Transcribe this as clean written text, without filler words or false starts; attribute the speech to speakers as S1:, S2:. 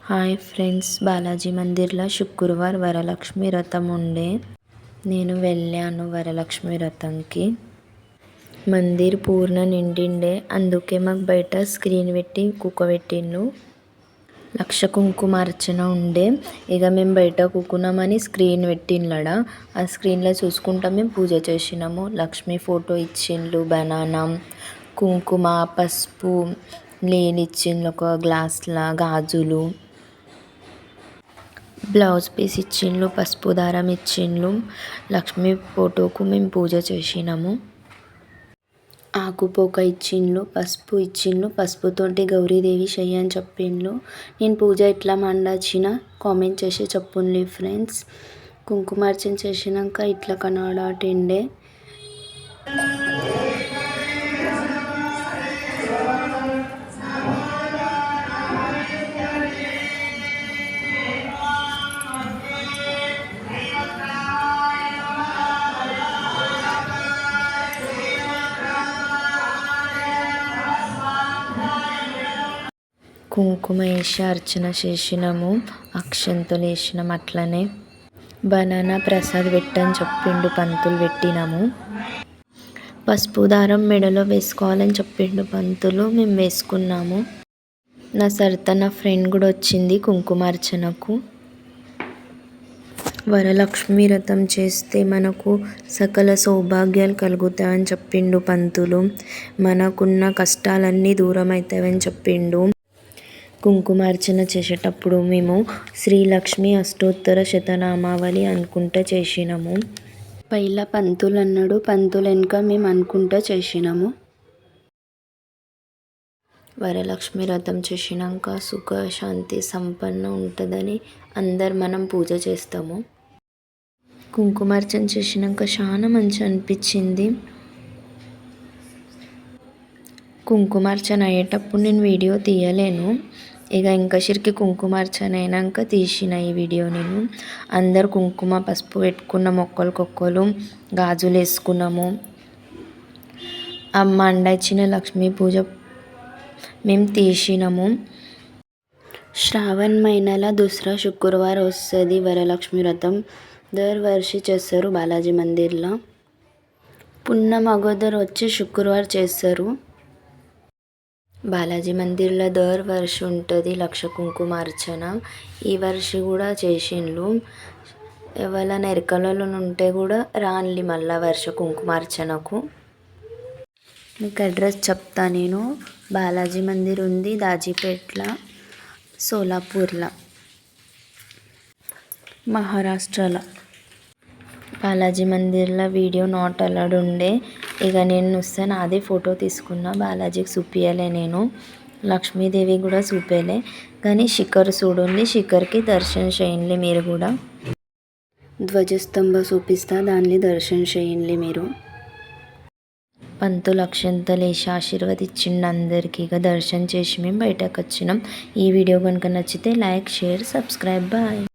S1: Hi friends, Balaji మందిర్లో శుక్రవారం వరలక్ష్మి వ్రతం ఉండే. నేను వెళ్ళాను వరలక్ష్మి వ్రతంకి. మందిర్ పూర్ణ నిండిండే, అందుకే మాకు బయట స్క్రీన్ పెట్టి కూకోబెట్టిండ్రు. 1,00,000 కుంకుమార్చన ఉండే. ఇక మేము బయట కూకున్నామని స్క్రీన్ పెట్టిండ్లడ. ఆ స్క్రీన్లో చూసుకుంటా మేము పూజ చేసినాము. లక్ష్మి ఫోటో ఇచ్చిండ్రు, బనానా, కుంకుమ, పసుపు లేని ఇచ్చిండ్రు, ఒక గ్లాస్ల గాజులు, బ్లౌజ్ పీస్ ఇచ్చిండ్రు, పసుపు దారం ఇచ్చిండ్రు. లక్ష్మి ఫోటోకు మేము పూజ చేసినాము. ఆకుపోక ఇచ్చిండ్రు, పసుపు ఇచ్చిండ్రు. పసుపుతోటి గౌరీదేవి చెయ్యి అని చెప్పిండ్రు. నేను పూజ ఎట్లా మండొచ్చిన కామెంట్ చేసి చెప్పుండ్రి ఫ్రెండ్స్. కుంకుమార్చన చేసినాక ఇట్లా కనబడటిండే. కుంకుమ వేసి అర్చన చేసినాము, అక్షంతలు వేసినాము. అట్లనే బనానా ప్రసాద్ పెట్టని చెప్పిండు, పంతులు పెట్టినాము. పసుపు దారం మెడలో వేసుకోవాలని చెప్పిండు పంతులు, మేము వేసుకున్నాము. నా సరిత ఫ్రెండ్ కూడా వచ్చింది కుంకుమార్చనకు. వరలక్ష్మి వ్రతం చేస్తే మనకు సకల సౌభాగ్యాలు కలుగుతాయని చెప్పిండు పంతులు. మనకున్న కష్టాలన్నీ దూరం అవుతాయని చెప్పిండు. కుంకుమార్చన చేసేటప్పుడు మేము శ్రీలక్ష్మి అష్టోత్తర శతనామావళి అనుకుంటా చేసినాము. పైలా పంతులు అన్నాడు, పంతులు వెనుక మేము అనుకుంటా చేసినాము. వరలక్ష్మి వ్రతం చేసినాక సుఖ శాంతి సంపన్న ఉంటుందని మనం పూజ చేస్తాము. కుంకుమార్చన చేసినాక చాలా మంచి అనిపించింది. కుంకుమార్చన అయ్యేటప్పుడు నేను వీడియో తీయలేను. ఇంకా షిరికి కుంకుమార్చన అయినాక తీసిన ఈ వీడియో నేను. అందరు కుంకుమ పసుపు పెట్టుకున్నాము, ఒక్కరికొక్కరు గాజులు వేసుకున్నాము. అమ్మ అండొచ్చిన లక్ష్మీ పూజ మేము తీసినాము. శ్రావణ మహిళల దూసరా శుక్రవారం వస్తుంది వరలక్ష్మి వ్రతం. దర్వర్షి చేస్తారు బాలాజీ మందిర్లో. పున్నం అగోదర్ వచ్చి శుక్రవారం చేస్తారు. బాలాజీ మందిర్లో దర్వర్షి ఉంటుంది 1,00,000 కుంకుమార్చన. ఈ వర్ష కూడా చేసిండ్రు. ఎవరైనా ఎరకలలో ఉంటే కూడా రాన్లి మళ్ళా వర్ష కుంకుమార్చనకు. మీకు అడ్రస్ చెప్తా నేను. బాలాజీ మందిర్ ఉంది దాజీపేట్లో, సోలాపూర్లో, మహారాష్ట్రలో. బాలాజీ మందిర్లో వీడియో నాట్ అలౌడ్ ఉండే. నేను వస్తే నాదే ఫోటో తీసుకున్నా, బాలాజీకి చూపించలే నేను. లక్ష్మీదేవి కూడా చూపించలే. కానీ శిఖర్ చూడండి, శిఖర్కి దర్శనం చేయండి మీరు కూడా. ధ్వజస్తంభ చూపిస్తా, దాన్ని దర్శనం చేయండి మీరు. పంతులు అక్షంతలు వేసి ఆశీర్వదించిండు అందరికీ. దర్శనం చేసి మేము బయటకు వచ్చినాం. ఈ వీడియో కనుక నచ్చితే లైక్, షేర్, సబ్స్క్రైబ్. బాయ్.